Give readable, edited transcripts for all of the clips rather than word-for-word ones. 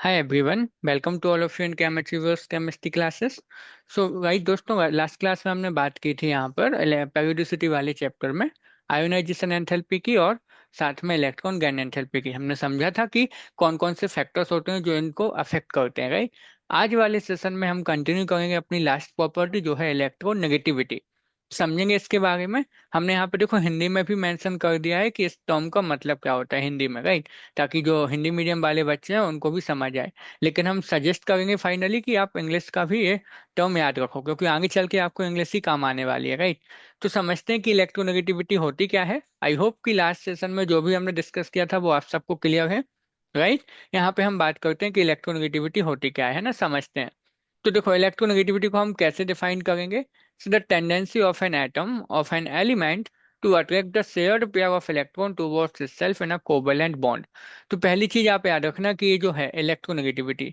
Hi everyone, welcome to all of you in Chem Achievers Chemistry classes. So right दोस्तों, last class में हमने बात की थी यहाँ पर पेरियोडिसिटी वाले चैप्टर में आयोनाइजेशन एंथैल्पी की और साथ में इलेक्ट्रॉन गैन एंथैल्पी की। हमने समझा था कि कौन कौन से फैक्टर्स होते हैं जो इनको अफेक्ट करते हैं, राइट। आज वाले सेशन में हम कंटिन्यू करेंगे अपनी लास्ट प्रॉपर्टी जो है इलेक्ट्रोनेगेटिविटी। समझेंगे इसके बारे में। हमने यहाँ पे देखो हिंदी में भी मेंशन कर दिया है कि इस टर्म का मतलब क्या होता है हिंदी में, राइट, ताकि जो हिंदी मीडियम वाले बच्चे हैं उनको भी समझ आए। लेकिन हम सजेस्ट करेंगे फाइनली कि आप इंग्लिश का भी ये टर्म याद रखो, क्योंकि आगे चल के आपको इंग्लिश ही काम आने वाली है, राइट। तो समझते हैं कि इलेक्ट्रोनेगेटिविटी होती क्या है। आई होप कि लास्ट सेशन में जो भी हमने डिस्कस किया था वो आप सबको क्लियर है, राइट। यहाँ पे हम बात करते हैं कि इलेक्ट्रोनेगेटिविटी होती क्या है ना, समझते हैं। तो देखो इलेक्ट्रोनेगेटिविटी को हम कैसे डिफाइन करेंगे। So the tendency of an atom of an element to attract the shared pair of electron towards itself in a covalent bond. तो पहली चीज आप याद रखना कि ये जो है इलेक्ट्रोनेगेटिविटी,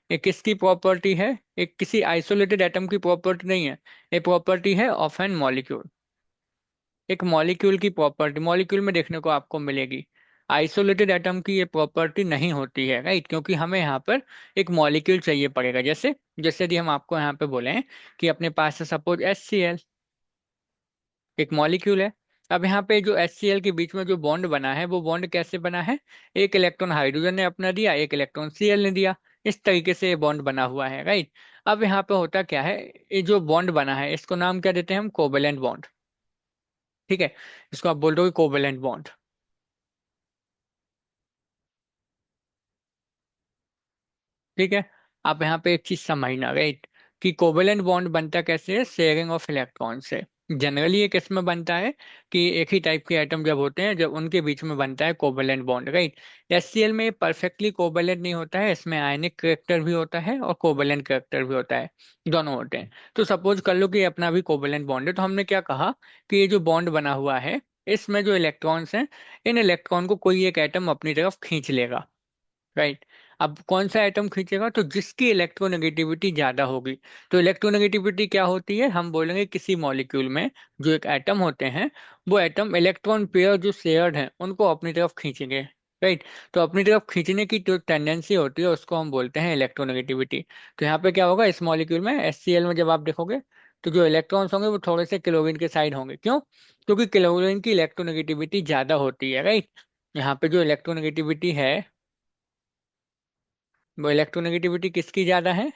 ये किसकी प्रॉपर्टी है। एक किसी आइसोलेटेड एटम की प्रॉपर्टी नहीं है, ये प्रॉपर्टी है ऑफ एन मॉलिक्यूल। एक मॉलिक्यूल की प्रॉपर्टी मॉलिक्यूल में देखने को आपको मिलेगी। आइसोलेटेड एटम की ये प्रॉपर्टी नहीं होती है, राइट, क्योंकि हमें यहाँ पर एक मॉलिक्यूल चाहिए पड़ेगा। जैसे जैसे यदि हम आपको यहाँ पे बोले कि अपने पास है सपोज HCl, एक मॉलिक्यूल है। अब यहाँ पे जो HCl के बीच में जो बॉन्ड बना है वो बॉन्ड कैसे बना है। एक इलेक्ट्रॉन हाइड्रोजन ने अपना दिया, एक इलेक्ट्रॉन Cl ने दिया। इस तरीके से ये बॉन्ड बना हुआ है, राइट। अब यहाँ पे होता क्या है, ये जो बॉन्ड बना है इसको नाम क्या देते हैं हम, कोवेलेंट बॉन्ड। ठीक है, इसको आप बोल दो कोवेलेंट बॉन्ड। ठीक है। आप यहाँ पे एक चीज समझना, राइट, कि कोवेलेंट बॉन्ड बनता कैसे है, शेयरिंग ऑफ इलेक्ट्रॉन से। जनरली ये किस में बनता है कि एक ही टाइप के एटम जब होते हैं जब उनके बीच में बनता है कोवेलेंट बॉन्ड, राइट। HCl में परफेक्टली कोवेलेंट नहीं होता है, इसमें आयनिक करेक्टर भी होता है और कोवेलेंट करेक्टर भी होता है, दोनों होते हैं। तो सपोज कर लो कि ये अपना भी कोवेलेंट बॉन्ड है, तो हमने क्या कहा कि ये जो बॉन्ड बना हुआ है इसमें जो इलेक्ट्रॉन्स हैं, इन इलेक्ट्रॉन को कोई एक एटम अपनी तरफ खींच लेगा, राइट। अब कौन सा एटम खींचेगा, तो जिसकी इलेक्ट्रोनेगेटिविटी ज्यादा होगी। तो इलेक्ट्रोनेगेटिविटी क्या होती है, हम बोलेंगे किसी मॉलिक्यूल में जो एक एटम होते हैं वो एटम इलेक्ट्रॉन पेयर जो शेयर्ड हैं उनको अपनी तरफ खींचेंगे, राइट। तो अपनी तरफ खींचने की जो टेंडेंसी होती है उसको हम बोलते हैं इलेक्ट्रोनेगेटिविटी। तो यहाँ पे क्या होगा इस मॉलिक्यूल में HCl में जब आप देखोगे तो जो इलेक्ट्रॉन्स होंगे वो थोड़े से क्लोरीन के साइड होंगे। क्यों? क्योंकि क्लोरीन की इलेक्ट्रोनेगेटिविटी ज्यादा होती है, राइट। यहाँ पे जो इलेक्ट्रोनेगेटिविटी है वो इलेक्ट्रोनेगेटिविटी किसकी ज्यादा है,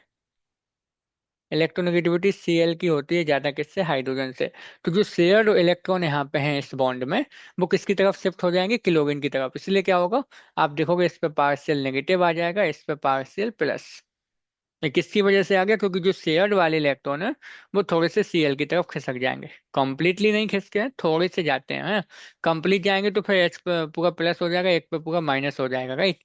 इलेक्ट्रोनेगेटिविटी Cl की होती है ज्यादा, किससे, हाइड्रोजन से। तो जो शेयर्ड इलेक्ट्रॉन यहाँ पे हैं इस बॉन्ड में वो किसकी तरफ शिफ्ट हो जाएंगे, क्लोरीन की तरफ। इसलिए क्या होगा, आप देखोगे इस पे पार्शियल नेगेटिव आ जाएगा, इस पे पार्शियल प्लस। ये किसकी वजह से आ गया, क्योंकि जो शेयर्ड वाले इलेक्ट्रॉन है वो थोड़े से Cl की तरफ खिसक जाएंगे। कंप्लीटली नहीं खिसके हैं, थोड़े से जाते हैं। कंप्लीट जाएंगे तो फिर H पे पूरा प्लस हो जाएगा, एक पे पूरा माइनस हो जाएगा, राइट।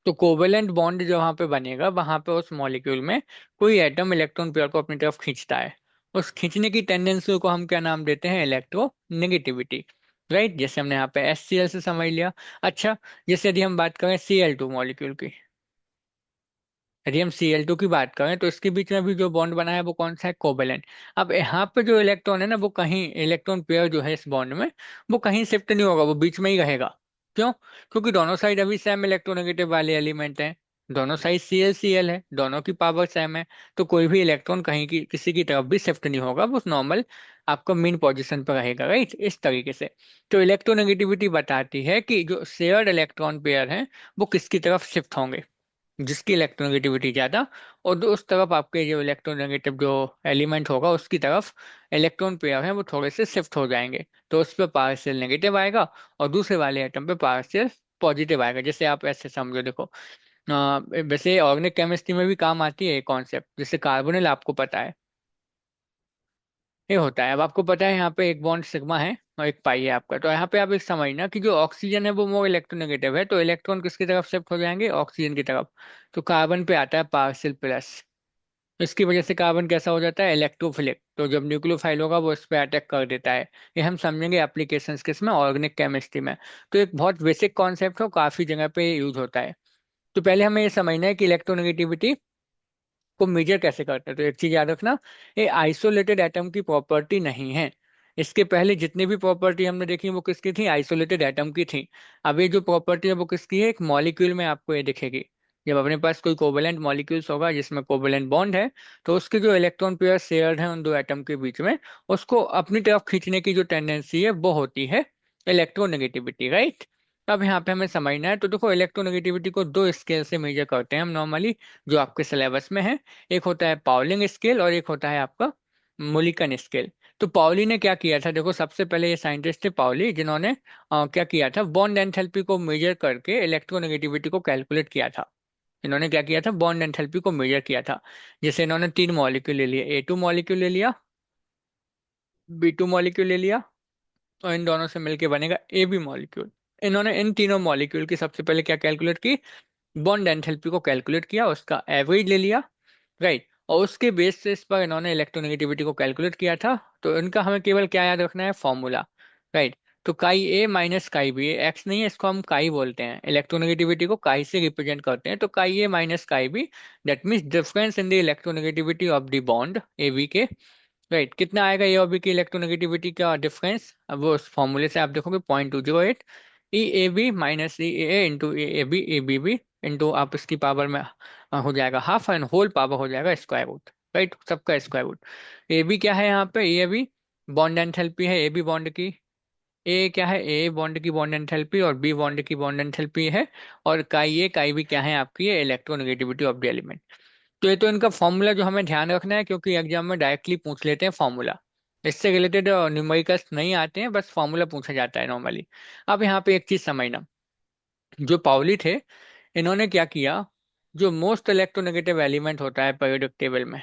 तो कोवेलेंट बॉन्ड जो वहां पे बनेगा वहां पे उस मॉलिक्यूल में कोई एटम इलेक्ट्रॉन पेयर को अपनी तरफ खींचता है। उस खींचने की टेंडेंसी को हम क्या नाम देते हैं, इलेक्ट्रोनेगेटिविटी, राइट। जैसे हमने यहाँ पे HCl से समझ लिया। अच्छा, जैसे यदि हम बात करें Cl2 मॉलिक्यूल की, यदि हम Cl2 की बात करें तो इसके बीच में भी जो बॉन्ड बना है वो कौन सा है, कोवेलेंट। अब यहाँ पे जो इलेक्ट्रॉन है ना वो कहीं इलेक्ट्रॉन पेयर जो है इस बॉन्ड में वो कहीं शिफ्ट नहीं होगा, वो बीच में ही रहेगा। क्यों? क्योंकि दोनों साइड अभी सेम इलेक्ट्रोनेगेटिव वाले एलिमेंट हैं। दोनों साइड Cl है, दोनों की पावर सेम है। तो कोई भी इलेक्ट्रॉन कहीं की किसी की तरफ भी शिफ्ट नहीं होगा, वो नॉर्मल आपका मेन पोजीशन पर रहेगा, राइट, इस तरीके से। तो इलेक्ट्रोनेगेटिविटी बताती है कि जो शेयर्ड इलेक्ट्रॉन पेयर हैं वो किसकी तरफ शिफ्ट होंगे, जिसकी इलेक्ट्रोनेगेटिविटी ज्यादा। और उस तरफ आपके जो इलेक्ट्रोनेगेटिव जो एलिमेंट होगा उसकी तरफ इलेक्ट्रॉन पेयर है वो थोड़े से शिफ्ट हो जाएंगे, तो उस पर पार्शियल नेगेटिव आएगा और दूसरे वाले एटम पे पार्शियल पॉजिटिव आएगा। जैसे आप ऐसे समझो, देखो वैसे ऑर्गेनिक केमिस्ट्री में भी काम आती है कॉन्सेप्ट, जैसे कार्बोनिल आपको पता है ये होता है। अब आपको पता है यहाँ पे एक बॉन्ड सिग्मा है और एक पाई है आपका। तो यहाँ पे आप एक समझना कि जो ऑक्सीजन है वो मोर इलेक्ट्रोनेगेटिव है, तो इलेक्ट्रॉन किसकी तरफ शिफ्ट हो जाएंगे, ऑक्सीजन की तरफ। तो कार्बन पे आता है पार्शियल प्लस। इसकी वजह से कार्बन कैसा हो जाता है, इलेक्ट्रोफिलिक। तो जब न्यूक्लियोफाइल होगा वो इस पे अटैक कर देता है। ये हम समझेंगे एप्लीकेशंस किसमें, ऑर्गेनिक केमिस्ट्री में। तो एक बहुत बेसिक कॉन्सेप्ट है, काफी जगह पे यूज होता है। तो पहले हमें ये समझना है कि इलेक्ट्रोनेगेटिविटी को मेजर कैसे करते हैं। तो एक चीज याद रखना, ये आइसोलेटेड एटम की प्रॉपर्टी नहीं है। इसके पहले जितनी भी प्रॉपर्टी हमने देखी वो किसकी थी, आइसोलेटेड एटम की थी। अब ये जो प्रॉपर्टी है वो किसकी है, एक मॉलिक्यूल में आपको ये दिखेगी। जब अपने पास कोई कोवेलेंट मॉलिक्यूल्स होगा जिसमें कोवेलेंट बॉन्ड है, तो उसके जो इलेक्ट्रॉन पेयर शेयर्ड है उन दो एटम के बीच में, उसको अपनी तरफ खींचने की जो टेंडेंसी है वो होती है इलेक्ट्रोनेगेटिविटी, राइट। अब यहाँ पे हमें समझना है, तो देखो इलेक्ट्रोनेगेटिविटी को दो स्केल से मेजर करते हैं हम नॉर्मली, जो आपके सिलेबस में है। एक होता है पाउलिंग स्केल और एक होता है आपका मुलिकन स्केल। तो पाउली ने क्या किया था, देखो सबसे पहले ये साइंटिस्ट थे पाउली, जिन्होंने क्या किया था, बॉन्ड एंथैल्पी को मेजर करके इलेक्ट्रोनेगेटिविटी को कैलकुलेट किया था। इन्होंने क्या किया था, बॉन्ड एंथैल्पी को मेजर किया था। जैसे इन्होंने तीन मॉलिक्यूल ले लिए, A2 मॉलिक्यूल ले लिया, B2 मॉलिक्यूल ले लिया, और इन दोनों से मिलके बनेगा AB मॉलिक्यूल। इन्होंने इन तीनों मॉलिक्यूल की सबसे पहले क्या कैलकुलेट की, बॉन्ड एंथैल्पी को कैलकुलेट किया, उसका एवरेज ले लिया, राइट। और उसके बेसिस पर इन्होंने इलेक्ट्रोनेगेटिविटी को कैलकुलेट किया था। तो इनका हमें केवल क्या याद रखना है, फॉर्मूला, राइट। तो chi A minus chi B, x नहीं है, इसको हम काई बोलते हैं, इलेक्ट्रोनेगेटिविटी को काई से रिप्रेजेंट करते हैं, तो chi A minus chi B, that means difference in the electronegativity of the bond A B के, राइट। कितना आएगा ए और बी की इलेक्ट्रोनेगेटिविटी का डिफरेंस, अब वो उस फॉर्मूले से आप देखोगे 0.208, E A B minus E A into A B, A B B into आप इसकी पावर में हो जाएगा हाफ, एंड होल पावर हो जाएगा स्क्वायर रूट, राइट, सबका स्क्वायर रूट। ए बी क्या है यहाँ पे, ए बी बॉन्ड एंथैल्पी है, ए बी बॉन्ड की, ए क्या है, ए बॉन्ड की बॉन्ड एंथैल्पी, और बी बॉन्ड की बॉन्ड एंथैल्पी है, और काई ए काई बी क्या है आपकी, ये इलेक्ट्रोनेगेटिविटी ऑफ द एलिमेंट। तो ये तो इनका फॉर्मूला जो हमें ध्यान रखना है, क्योंकि एग्जाम में डायरेक्टली पूछ लेते हैं फॉर्मूला, इससे रिलेटेड न्यूमेरिकल्स नहीं आते हैं, बस फॉर्मूला पूछा जाता है नॉर्मली। अब यहाँ पे एक चीज समझना, जो पाउली थे, इन्होंने क्या किया, जो मोस्ट इलेक्ट्रोनेगेटिव एलिमेंट होता है पीरियोडिक टेबल में,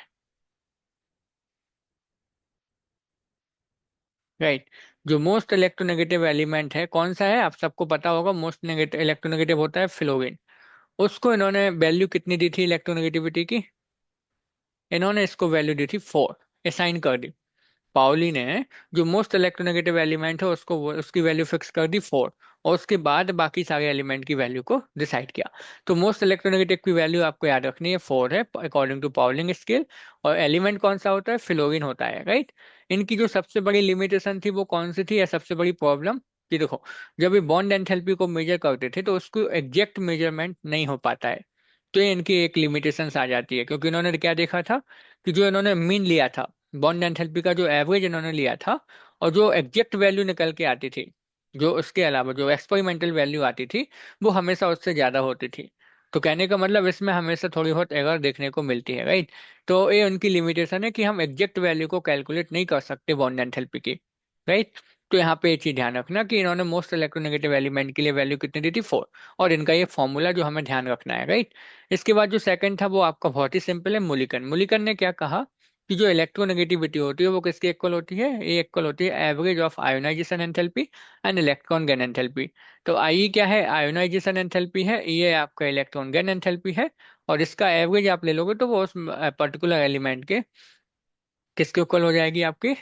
राइट, जो मोस्ट इलेक्ट्रोनेगेटिव एलिमेंट है कौन सा है, आप सबको पता होगा, मोस्ट नेगेटिव इलेक्ट्रोनेगेटिव होता है फ्लोरीन। उसको इन्होंने वैल्यू कितनी दी थी इलेक्ट्रोनेगेटिविटी की, इन्होंने इसको वैल्यू दी थी 4, असाइन कर दी। पाउली ने जो मोस्ट इलेक्ट्रोनेगेटिव एलिमेंट है उसको उसकी वैल्यू फिक्स कर दी 4, और उसके बाद बाकी सारे एलिमेंट की वैल्यू को डिसाइड किया। तो मोस्ट इलेक्ट्रोनेगेटिव की वैल्यू आपको याद रखनी है 4 है अकॉर्डिंग टू पाउलिंग स्केल। और एलिमेंट कौन सा होता है, फ्लोरीन होता है, राइट। इनकी जो सबसे बड़ी लिमिटेशन थी वो कौन सी थी, या सबसे बड़ी प्रॉब्लम, कि देखो जब ये बॉन्ड एंथैल्पी को मेजर करते थे तो उसको एग्जैक्ट मेजरमेंट नहीं हो पाता है। तो ये इनकी एक लिमिटेशंस आ जाती है, क्योंकि इन्होंने क्या देखा था, कि जो इन्होंने मीन लिया था, बॉन्ड एंथैल्पी का जो एवरेज इन्होंने लिया था, और जो एग्जैक्ट वैल्यू निकल के आती थी, जो उसके अलावा जो एक्सपेरिमेंटल वैल्यू आती थी, वो हमेशा उससे ज़्यादा होती थी। तो कहने का मतलब इसमें हमेशा थोड़ी बहुत एरर देखने को मिलती है, राइट। तो ये उनकी लिमिटेशन है कि हम एग्जैक्ट वैल्यू को कैलकुलेट नहीं कर सकते बॉन्ड एंथैल्पी की, राइट। तो यहाँ पे ये चीज ध्यान रखना कि इन्होंने मोस्ट इलेक्ट्रोनेगेटिव एलिमेंट के लिए वैल्यू कितनी दी थी, 4, और इनका ये फॉर्मूला जो हमें ध्यान रखना है, राइट। इसके बाद जो सेकंड था वो आपका बहुत ही सिंपल है, मुलिकन। मुलिकन ने क्या कहा कि जो इलेक्ट्रोनेगेटिविटी होती है वो किसके इक्वल होती है, ये इक्वल होती है average of ionisation enthalpy and electron gain enthalpy. तो आई क्या है, आयोनाइजेशन एंथैल्पी है, ये आपका इलेक्ट्रॉन गेन एंथैल्पी है, और इसका एवरेज आप ले लोगे तो वो उस पर्टिकुलर एलिमेंट के किसके इक्वल हो जाएगी, आपकी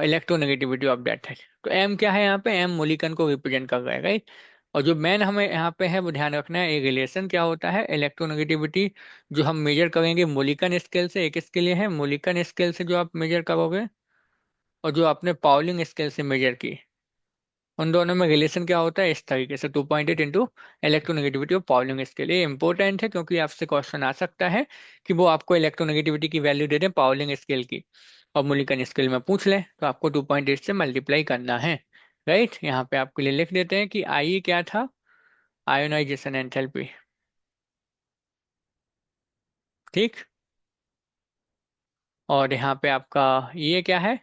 इलेक्ट्रोनेगेटिविटी ऑफ दैट है। तो एम क्या है यहाँ पे, एम मोलिकन को रिप्रेजेंट कर रहा है, राइट। और जो मेन हमें यहाँ पे है वो ध्यान रखना है, एक रिलेशन क्या होता है इलेक्ट्रोनेगेटिविटी, जो हम मेजर करेंगे मोलिकन स्केल से, एक इसके लिए है मोलिकन स्केल से जो आप मेजर करोगे, और जो आपने पाउलिंग स्केल से मेजर की, उन दोनों में रिलेशन क्या होता है इस तरीके से, 2.8 into electronegativity of Pauling scale. ये इंपॉर्टेंट है क्योंकि आपसे क्वेश्चन आ सकता है कि वो आपको इलेक्ट्रोनेगेटिविटी की वैल्यू दे दें पाउलिंग स्केल की, और मूल्यांकन स्केल में पूछ लें, तो आपको 2.8 से मल्टीप्लाई करना है, राइट। यहाँ पे आपके लिए लिख देते हैं कि आई क्या था, आयोनाइजेशन एंथैल्पी, ठीक। और यहाँ पे आपका ये क्या है,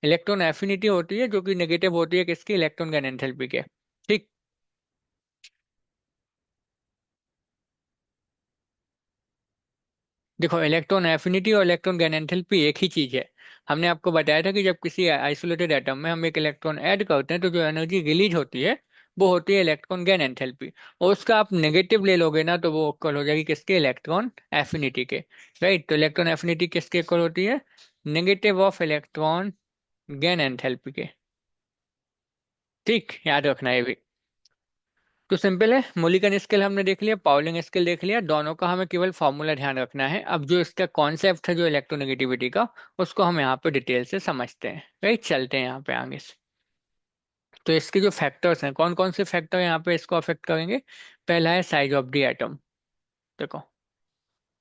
इलेक्ट्रॉन एफिनिटी होती है, जो कि नेगेटिव होती है किसकी, इलेक्ट्रॉन गन एंथैल्पी के, ठीक। देखो इलेक्ट्रॉन एफिनिटी और इलेक्ट्रॉन गैन एंथैल्पी एक ही चीज है। हमने आपको बताया था कि जब किसी आइसोलेटेड एटम में हम एक इलेक्ट्रॉन ऐड करते हैं तो जो एनर्जी रिलीज होती है वो होती है इलेक्ट्रॉन गैन एंथैल्पी, और उसका आप नेगेटिव ले लोगे ना तो वो इक्वल हो जाएगी किसके, इलेक्ट्रॉन एफिनिटी के, राइट। तो इलेक्ट्रॉन एफिनिटी किसके इक्वल होती है, negative of electron gain enthalpy के, ठीक, याद रखना है भी। तो सिंपल है, मूलिकन स्केल हमने देख लिया, पाउलिंग स्केल देख लिया, दोनों का हमें केवल फॉर्मूला ध्यान रखना है। अब जो इसका कॉन्सेप्ट है जो इलेक्ट्रोनेगेटिविटी का, उसको हम यहाँ पे डिटेल से समझते हैं, राइट। चलते हैं यहाँ पे आगे से। तो इसके जो फैक्टर्स हैं, कौन कौन से फैक्टर यहाँ पे इसको अफेक्ट करेंगे? पहला है साइज ऑफ द एटम। देखो,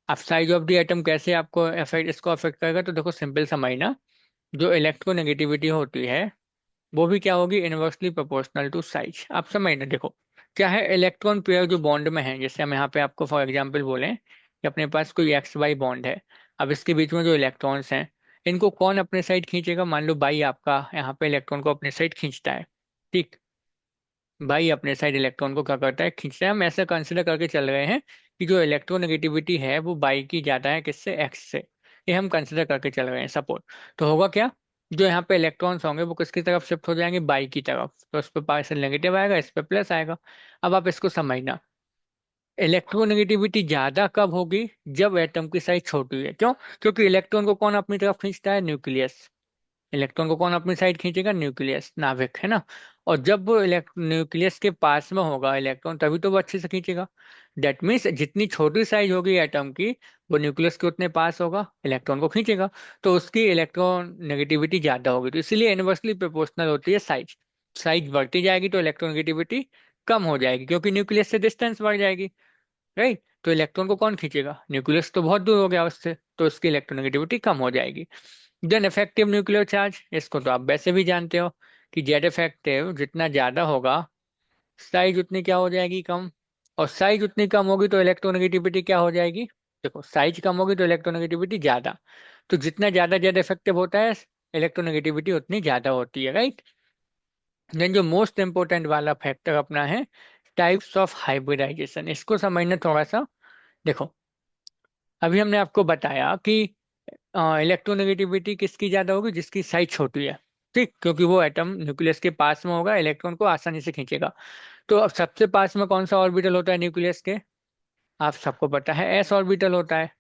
अब साइज ऑफ द एटम कैसे आपको अफेक्ट, इसको अफेक्ट करेगा, तो देखो सिंपल समझना, जो इलेक्ट्रोनेगेटिविटी होती है वो भी क्या होगी, इनवर्सली प्रोपोर्शनल टू साइज। आप समझना, देखो क्या है, इलेक्ट्रॉन पेयर जो बॉन्ड में है, जैसे हम यहाँ पे आपको फॉर एग्जांपल बोलें कि अपने पास कोई एक्स वाई बॉन्ड है। अब इसके बीच में जो इलेक्ट्रॉन्स हैं, इनको कौन अपने साइड खींचेगा? मान लो बाई आपका यहाँ पे इलेक्ट्रॉन को अपने साइड खींचता है। ठीक, बाई अपने साइड इलेक्ट्रॉन को क्या करता है, खींचता है। हम ऐसा कंसिडर करके चल रहे हैं कि जो इलेक्ट्रोनेगेटिविटी है वो बाई की ज्यादा है, किससे, एक्स से। ये हम कंसिडर करके चल रहे हैं सपोज। तो होगा क्या, जो यहाँ पे इलेक्ट्रॉन्स होंगे वो किसकी तरफ शिफ्ट हो जाएंगे, बाई की तरफ। तो इस पे पार्शियल नेगेटिव आएगा, इस पे प्लस आएगा। अब आप इसको समझना, इलेक्ट्रोनेगेटिविटी ज्यादा कब होगी, जब एटम की साइज छोटी है। क्यों? क्योंकि इलेक्ट्रॉन को कौन अपनी तरफ खींचता है, न्यूक्लियस। इलेक्ट्रॉन को कौन अपनी साइड खींचेगा, न्यूक्लियस, नाभिक, है ना। और जब वो न्यूक्लियस के पास में होगा इलेक्ट्रॉन, तभी तो वो अच्छे से खींचेगा। दैट मीन्स जितनी छोटी साइज होगी एटम की, वो न्यूक्लियस के उतने पास होगा, इलेक्ट्रॉन को खींचेगा। तो उसकी इलेक्ट्रॉन नेगेटिविटी ज्यादा होगी। तो इसीलिए इनवर्सली प्रोपोर्शनल होती है साइज। साइज बढ़ती जाएगी तो इलेक्ट्रोनेगेटिविटी कम हो जाएगी, क्योंकि न्यूक्लियस से डिस्टेंस बढ़ जाएगी। राइट, तो इलेक्ट्रॉन को कौन खींचेगा, न्यूक्लियस तो बहुत दूर हो गया उससे, तो उसकी इलेक्ट्रोनेगेटिविटी कम हो जाएगी। देन इफेक्टिव न्यूक्लियर चार्ज, इसको तो आप वैसे भी जानते हो कि जेड इफेक्टिव जितना ज्यादा होगा, साइज उतनी क्या हो जाएगी, कम। और साइज उतनी कम होगी तो इलेक्ट्रोनेगेटिविटी क्या हो जाएगी, देखो साइज कम होगी तो इलेक्ट्रोनेगेटिविटी ज्यादा। तो जितना ज्यादा जेड इफेक्टिव होता है, इलेक्ट्रोनेगेटिविटी उतनी ज्यादा होती है। राइट। देन जो मोस्ट इंपॉर्टेंट वाला फैक्टर अपना है, टाइप्स ऑफ हाइब्रिडाइजेशन, इसको समझना थोड़ा सा। देखो, अभी हमने आपको बताया कि इलेक्ट्रोनेगेटिविटी किसकी ज्यादा होगी, जिसकी साइज छोटी है। ठीक, क्योंकि वो एटम न्यूक्लियस के पास में होगा, इलेक्ट्रॉन को आसानी से खींचेगा। तो अब सबसे पास में कौन सा ऑर्बिटल होता है न्यूक्लियस के? आप सबको पता है, एस ऑर्बिटल होता है।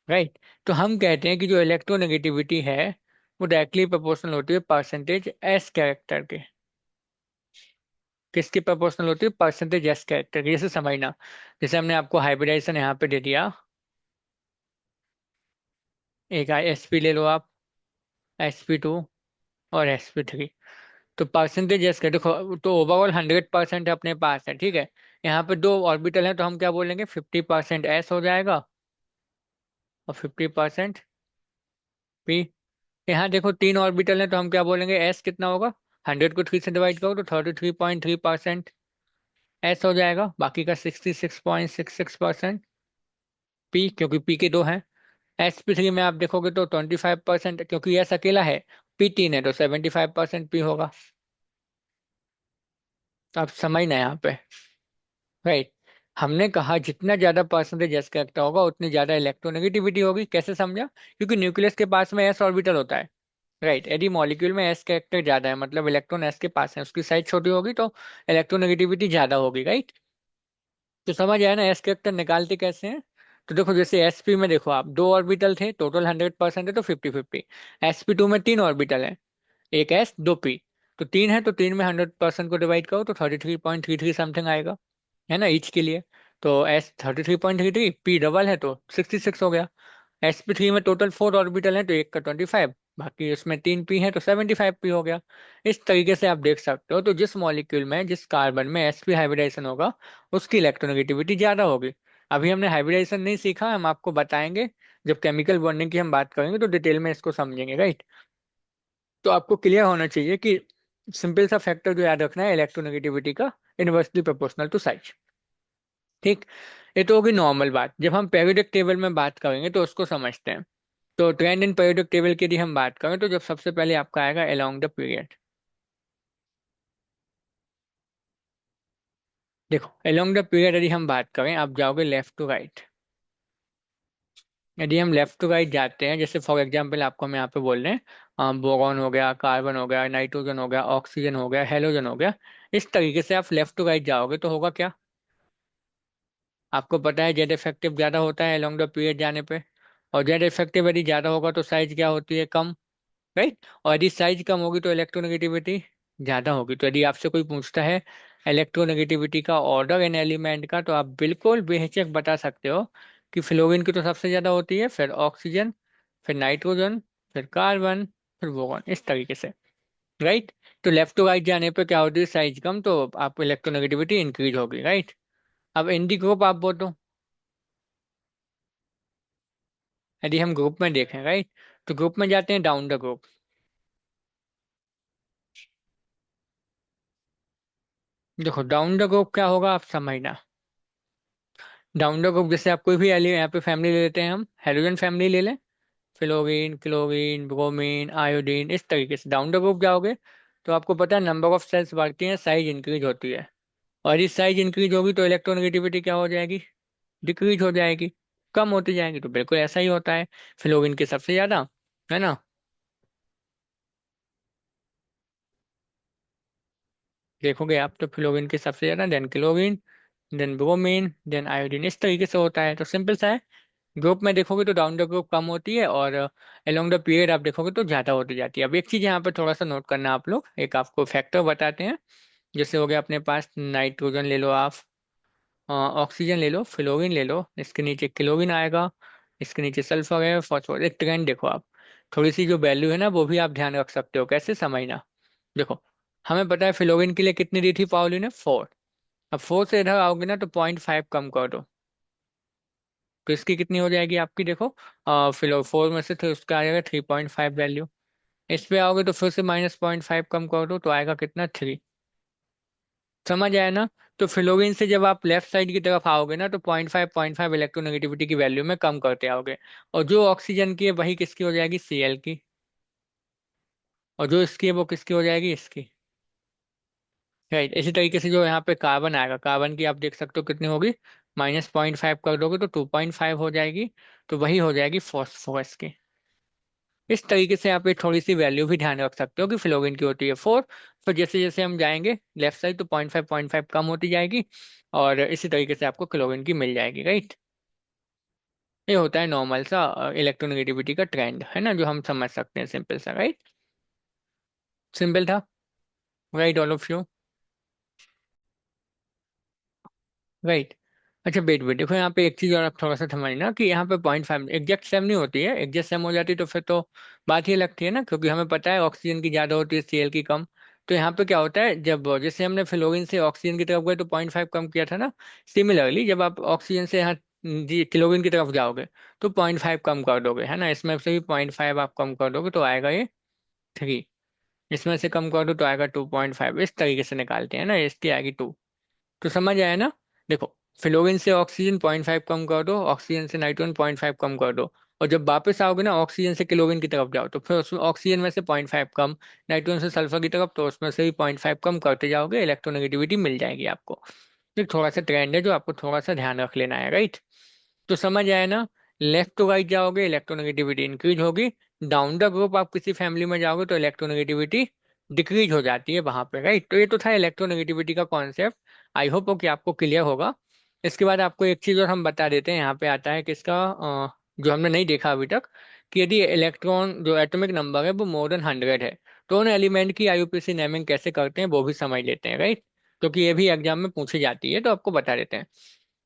राइट। तो हम कहते हैं कि जो इलेक्ट्रोनेगेटिविटी है वो डायरेक्टली प्रोपोर्शनल होती है परसेंटेज एस कैरेक्टर के। किसकी प्रोपोर्शनल होती है, परसेंटेज एस कैरेक्टर की। जैसे समझना, जैसे हमने आपको हाइब्रिडाइजेशन यहाँ पे दे दिया, एक एसपी ले लो आप, sp2 और sp3। तो परसेंटेज इसका देखो, तो ओवरऑल 100% अपने पास है, ठीक है। यहाँ पे दो ऑर्बिटल हैं तो हम क्या बोलेंगे, 50% एस हो जाएगा और 50% पी। यहाँ देखो तीन ऑर्बिटल हैं तो हम क्या बोलेंगे, एस कितना होगा, 100 को 3 से डिवाइड करो तो 33.3% एस हो जाएगा, बाकी का 66.66% पी, क्योंकि पी के दो हैं। sp3 में आप देखोगे तो 25%, क्योंकि एस अकेला है, पी तीन है तो 75% पी होगा। तो आप समझना यहाँ पे। राइट। हमने कहा जितना ज्यादा परसेंटेज एस कैरेक्टर होगा उतनी ज्यादा इलेक्ट्रोनेगेटिविटी होगी। कैसे समझा? क्योंकि न्यूक्लियस के पास में एस ऑर्बिटल होता है। राइट, यदि मॉलिक्यूल में एस कैरेक्टर ज्यादा है, मतलब इलेक्ट्रॉन एस के पास है, उसकी साइज छोटी होगी तो इलेक्ट्रोनेगेटिविटी ज्यादा होगी। राइट। तो समझ आया ना, एस कैरेक्टर निकालते कैसे हैं? तो देखो, जैसे एसपी में देखो आप, दो ऑर्बिटल थे, टोटल 100% है तो 50-50। sp2 में तीन ऑर्बिटल है, एक एस दो पी, तो तीन है तो तीन में 100% को डिवाइड करो तो 33.33 समथिंग आएगा, है ना, ईच के लिए। तो एस 33.33, पी डबल है तो 66 हो गया। sp3 में टोटल फोर ऑर्बिटल है तो एक का 25, बाकी उसमें तीन पी है तो 75 पी हो गया। इस तरीके से आप देख सकते हो, तो जिस मॉलिक्यूल में, जिस कार्बन में sp हाइब्रिडाइजेशन होगा, उसकी इलेक्ट्रोनेगेटिविटी ज्यादा होगी। अभी हमने हाइब्रिडाइजेशन नहीं सीखा, हम आपको बताएंगे जब केमिकल बॉन्डिंग की हम बात करेंगे तो डिटेल में इसको समझेंगे। राइट। तो आपको क्लियर होना चाहिए कि सिंपल सा फैक्टर जो याद रखना है इलेक्ट्रोनेगेटिविटी का, इनवर्सली प्रोपोर्शनल टू साइज। ठीक। ये तो होगी नॉर्मल बात। जब हम पेरियोडिक टेबल में बात करेंगे तो उसको समझते हैं। तो ट्रेंड इन पेरियोडिक टेबल की यदि हम बात करें तो जब सबसे पहले आपका आएगा अलोंग द पीरियड। देखो, अलोंग द पीरियड यदि हम बात करें, आप जाओगे लेफ्ट टू राइट। यदि हम लेफ्ट टू राइट जाते हैं, जैसे फॉर एग्जांपल आपको हम यहाँ पे बोल रहे हैं, बोरॉन हो गया, कार्बन हो गया, नाइट्रोजन हो गया, ऑक्सीजन हो गया, हेलोजन हो गया। इस तरीके से आप लेफ्ट टू राइट जाओगे तो होगा क्या, आपको पता है जेड इफेक्टिव ज्यादा होता है अलोंग द पीरियड जाने पे। और जेड इफेक्टिव यदि ज्यादा होगा तो साइज क्या होती है, कम। राइट। और यदि साइज कम होगी तो इलेक्ट्रोनेगेटिविटी ज्यादा होगी। तो यदि आपसे कोई पूछता है इलेक्ट्रोनेगेटिविटी का ऑर्डर इन एलिमेंट का, तो आप बिल्कुल बेहिचक बता सकते हो कि फ्लोरीन की तो सबसे ज्यादा होती है, फिर ऑक्सीजन, फिर नाइट्रोजन, फिर कार्बन, फिर बोरॉन, इस तरीके से। राइट। तो लेफ्ट टू राइट जाने पे क्या होती है, साइज कम, तो आपको इलेक्ट्रोनेगेटिविटी इंक्रीज होगी, राइट। अब इन दी ग्रुप आप बोलो, यदि हम ग्रुप में देखें, राइट, तो ग्रुप में जाते हैं डाउन द ग्रुप। देखो डाउन द ग्रुप क्या होगा आप समझना। डाउन द ग्रुप जैसे आप कोई भी यहाँ पे फैमिली ले लेते हैं, हम हाइड्रोजन फैमिली ले लें, फ्लोरीन, क्लोरीन, ब्रोमीन, आयोडीन, इस तरीके से डाउन द ग्रुप जाओगे तो आपको पता है नंबर ऑफ सेल्स बढ़ती हैं, साइज इंक्रीज होती है। और इस साइज इंक्रीज होगी तो इलेक्ट्रोनेगेटिविटी क्या हो जाएगी, डिक्रीज हो जाएगी, कम होती जाएगी। तो बिल्कुल ऐसा ही होता है फ्लोरीन के सबसे ज्यादा, है ना। देखोगे आप तो फ्लोरीन के सबसे ज्यादा, then chlorine, then bromine, then iodine, इस तरीके से होता है। तो सिंपल सा है, ग्रुप में देखोगे तो डाउन द ग्रुप कम होती है, और अलोंग द पीरियड आप देखोगे तो ज्यादा होती जाती है। अब एक चीज यहाँ पे थोड़ा सा नोट करना आप लोग, एक आपको फैक्टर बताते हैं। जैसे हो गया अपने पास नाइट्रोजन ले लो आप, ऑक्सीजन ले लो, फ्लोरीन ले लो, इसके नीचे क्लोरीन आएगा, इसके नीचे सल्फर है, फॉस्फोरस। एक ट्रेंड देखो आप, थोड़ी सी जो वैल्यू है ना वो भी आप ध्यान रख सकते हो, कैसे समझना। देखो हमें पता है फ्लोरीन के लिए कितनी दी थी पाउली ने, 4। अब 4 से इधर आओगे ना तो 0.5 कम कर दो, तो इसकी कितनी हो जाएगी आपकी, देखो फिर 4 में से तो उसका आ जाएगा 3.5 वैल्यू। इस पे आओगे तो फिर से -0.5 कम कर दो तो आएगा कितना, 3। समझ आया ना। तो फ्लोरीन से जब आप लेफ्ट साइड की तरफ आओगे ना तो 0.5 इलेक्ट्रोनेगेटिविटी की वैल्यू में कम करते आओगे। और जो ऑक्सीजन की है वही किसकी हो जाएगी, Cl की। और जो इसकी है वो किसकी हो जाएगी, इसकी। राइट, इसी तरीके से जो यहाँ पे कार्बन आएगा, कार्बन की आप देख सकते हो कितनी होगी, -0.5 कर दोगे तो 2.5 हो जाएगी। तो वही हो जाएगी फॉस्फोरस की। इस तरीके से आप ये थोड़ी सी वैल्यू भी ध्यान रख सकते हो कि फ्लोरीन की होती है 4। फिर जैसे जैसे हम जाएंगे लेफ्ट साइड तो 0.5 कम होती जाएगी, और इसी तरीके से आपको क्लोरीन की मिल जाएगी, राइट। ये होता है नॉर्मल सा इलेक्ट्रोनेगेटिविटी का ट्रेंड, है ना, जो हम समझ सकते हैं, सिंपल सा, राइट। सिंपल था, right, all of you, right. अच्छा वेट वेट, देखो यहाँ पे एक चीज और आप थोड़ा सा समझना कि यहाँ पे 0.5 एग्जैक्ट सेम नहीं होती है, एग्जैक्ट सेम हो जाती तो फिर तो बात ही लगती है ना, क्योंकि हमें पता है ऑक्सीजन की ज्यादा होती है, Cl की कम। तो यहाँ पे क्या होता है, जब जैसे हमने फ्लोरीन से ऑक्सीजन की तरफ गए तो 0.5 कम किया था ना, सिमिलरली जब आप ऑक्सीजन से यहाँ जी क्लोरीन की तरफ जाओगे तो 0.5 कम कर दोगे, है ना। इसमें से भी 0.5 आप कम कर दोगे तो आएगा ये 3। इसमें से कम कर दो तो आएगा 2.5। इस तरीके से निकालते हैं ना, इसकी आएगी 2। तो समझ आया ना। देखो फ्लोरीन से ऑक्सीजन 0.5 कम कर दो, ऑक्सीजन से नाइट्रोजन 0.5 कम कर दो, और जब वापस आओगे ना ऑक्सीजन से क्लोरीन की तरफ जाओ तो फिर उसमें ऑक्सीजन में से 0.5 कम, नाइट्रोजन से सल्फर की तरफ तो उसमें से भी 0.5 कम करते जाओगे, इलेक्ट्रोनेगेटिविटी मिल जाएगी आपको। तो थोड़ा सा ट्रेंड है जो आपको थोड़ा सा ध्यान रख लेना है, राइट। तो समझ आया ना। लेफ्ट टू राइट जाओगे इलेक्ट्रोनेगेटिविटी इंक्रीज होगी, डाउन द ग्रुप आप किसी फैमिली में जाओगे तो इलेक्ट्रोनेगेटिविटी डिक्रीज हो जाती है वहां पे, राइट। तो ये तो था इलेक्ट्रोनेगेटिविटी का कॉन्सेप्ट। आई होप हो कि आपको क्लियर होगा। इसके बाद आपको एक चीज और हम बता देते हैं, यहाँ पे आता है किसका, जो हमने नहीं देखा अभी तक, कि यदि इलेक्ट्रॉन जो एटॉमिक नंबर है वो मोर देन 100 है तो उन एलिमेंट की आईयूपीएसी नेमिंग कैसे करते हैं वो भी समझ लेते हैं, राइट। क्योंकि ये भी एग्जाम में पूछी जाती है तो आपको बता देते हैं।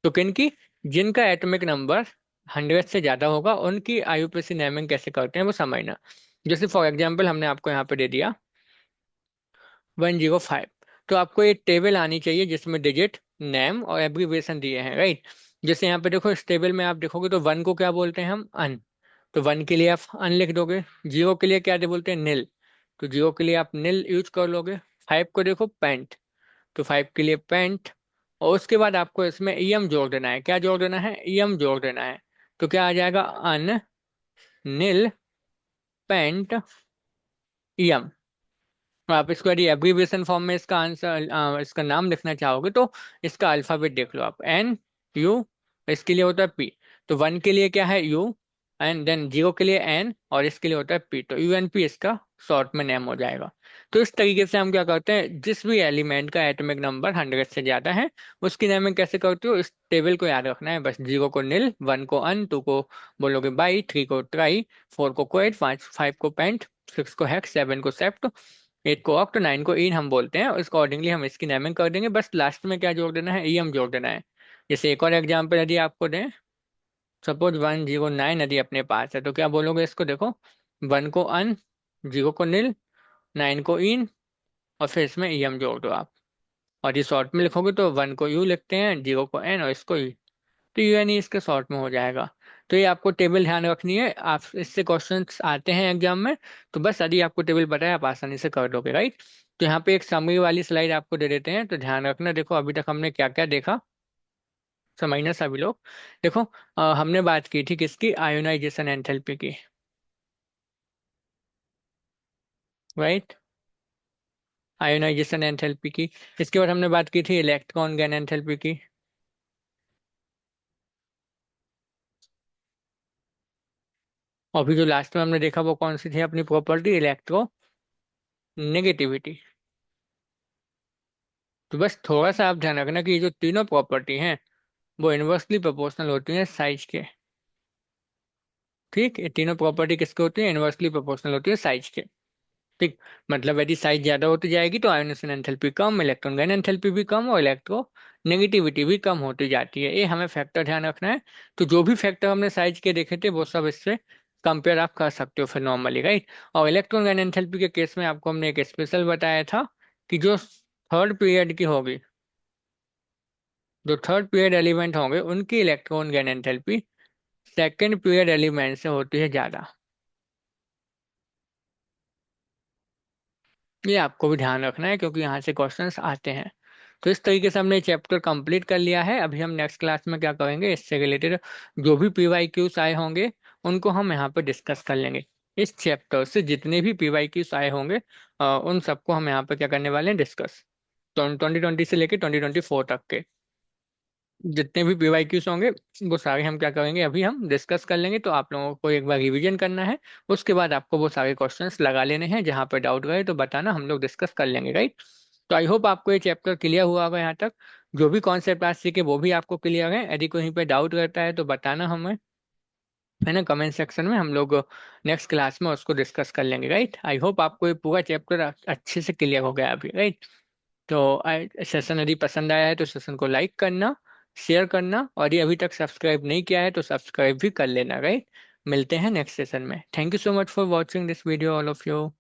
तो किन की, जिनका एटॉमिक नंबर 100 से ज्यादा होगा उनकी आईयूपीएसी नेमिंग कैसे करते हैं वो समझना। जैसे फॉर एग्जाम्पल हमने आपको यहाँ पे दे दिया 105, तो आपको एक टेबल आनी चाहिए जिसमें डिजिट, नेम और एब्रीविएशन दिए हैं, राइट। जैसे यहाँ पे देखो इस टेबल में आप देखोगे तो 1 को क्या बोलते हैं हम, अन। तो 1 के लिए आप अन लिख दोगे। 0 के लिए क्या दे बोलते हैं, नील। तो 0 के लिए आप नील यूज कर लोगे। 5 को देखो पेंट, तो 5 के लिए पेंट। और उसके बाद आपको इसमें ईएम जोड़ देना है, क्या जोड़ देना है, ईएम जोड़ देना है। तो क्या आ जाएगा, अन, नील, पेंट, ईएम। और आप इसको यदि एब्रीविएशन फॉर्म में इसका आंसर इसका नाम लिखना चाहोगे तो इसका अल्फाबेट देख लो आप, एन, यू, इसके लिए होता है पी। तो 1 के लिए क्या है, यू, एंड देन 0 के लिए एन, और इसके लिए होता है पी, तो UNP इसका शॉर्ट में नेम हो जाएगा। तो इस तरीके से हम क्या करते हैं, जिस भी एलिमेंट का एटॉमिक नंबर 100 से ज्यादा है उसकी नेमिंग कैसे करते हो, इस टेबल को याद रखना है बस। 0 को नील, 1 को अन, 2 को बोलोगे बाई, 3 को ट्राई, 4 को कोएट, 5 को पेंट, 6 को हेक्स, 7 को सेप्ट, 8 को ऑक्ट, 9 को इन हम बोलते हैं। और इसको अकॉर्डिंगली हम इसकी नेमिंग कर देंगे, बस लास्ट में क्या जोड़ देना है, ईएम जोड़ देना है। जैसे एक और एग्जाम्पल यदि आपको दें, सपोज 109 यदि अपने पास है तो क्या बोलोगे इसको, देखो 1 को अन, 0 को नील, 9 को इन, और फिर इसमें EM जोड़ दो आप। और ये शॉर्ट में लिखोगे तो 1 को U लिखते हैं, 0 को N और इसको E, तो UN इसके शॉर्ट में हो जाएगा। तो ये आपको टेबल ध्यान रखनी है, आप इससे क्वेश्चंस आते हैं एग्जाम में, तो बस यदि आपको टेबल पता है आप आसानी से कर दोगे, राइट। तो यहाँ पे एक समरी वाली स्लाइड आपको दे देते हैं, तो ध्यान रखना। देखो अभी तक हमने क्या क्या देखा, समझना सभी लोग। देखो हमने बात की थी किसकी, आयोनाइजेशन एंथैल्पी की, राइट। आयोनाइजेशन एंथैल्पी की। इसके बाद हमने बात की थी इलेक्ट्रॉन गैन एंथैल्पी की। और अभी जो लास्ट में हमने देखा वो कौन सी थी अपनी प्रॉपर्टी, इलेक्ट्रो नेगेटिविटी। तो बस थोड़ा सा आप ध्यान रखना कि ये जो तीनों प्रॉपर्टी हैं वो इनवर्सली प्रोपोर्शनल होती हैं साइज के। ठीक, ये तीनों प्रॉपर्टी किसके होती है, इनवर्सली प्रोपोर्शनल होती है साइज के। ठीक, मतलब यदि साइज ज्यादा होती जाएगी तो आयोनेशन एंथैल्पी कम, इलेक्ट्रॉन गैन एंथैल्पी भी कम और इलेक्ट्रो नेगेटिविटी भी कम होती जाती है। ये हमें फैक्टर ध्यान रखना है। तो जो भी फैक्टर हमने साइज के देखे थे वो सब इससे कंपेयर आप कर सकते हो फिर नॉर्मली, राइट। और इलेक्ट्रॉन गैन एंथैल्पी के केस में आपको हमने एक स्पेशल बताया था कि जो थर्ड पीरियड की होगी, जो थर्ड पीरियड एलिमेंट होंगे उनकी electron gain enthalpy second period element से होती है ज्यादा। ये आपको भी ध्यान रखना है क्योंकि यहाँ से क्वेश्चंस आते हैं। तो इस तरीके से हमने चैप्टर कंप्लीट कर लिया है। अभी हम नेक्स्ट क्लास में क्या करेंगे, इससे रिलेटेड जो भी PYQs आए होंगे उनको हम यहाँ पे डिस्कस कर लेंगे। इस चैप्टर से जितने भी PYQs आए होंगे उन सबको हम यहाँ पे क्या करने वाले हैं, डिस्कस। तो 2020 से लेके 2024 तक के जितने भी PYQs होंगे वो सारे हम क्या करेंगे, अभी हम डिस्कस कर लेंगे। तो आप लोगों को एक बार रिवीजन करना है, उसके बाद आपको वो सारे क्वेश्चंस लगा लेने हैं। जहाँ पे डाउट रहे तो बताना, हम लोग डिस्कस कर लेंगे, राइट। तो आई होप आपको ये चैप्टर क्लियर हुआ होगा यहाँ तक। जो भी कॉन्सेप्ट आज सीखे वो भी आपको क्लियर है। यदि कहीं पे डाउट रहता है तो बताना हमें, है ना, कमेंट सेक्शन में। हम लोग नेक्स्ट क्लास में उसको डिस्कस कर लेंगे, राइट। आई होप आपको ये पूरा चैप्टर अच्छे से क्लियर हो गया अभी, राइट। तो सेशन यदि पसंद आया है तो सेशन को लाइक करना, शेयर करना, और ये अभी तक सब्सक्राइब नहीं किया है तो सब्सक्राइब भी कर लेना, राइट। मिलते हैं नेक्स्ट सेशन में। Thank you so much for watching this video all of you.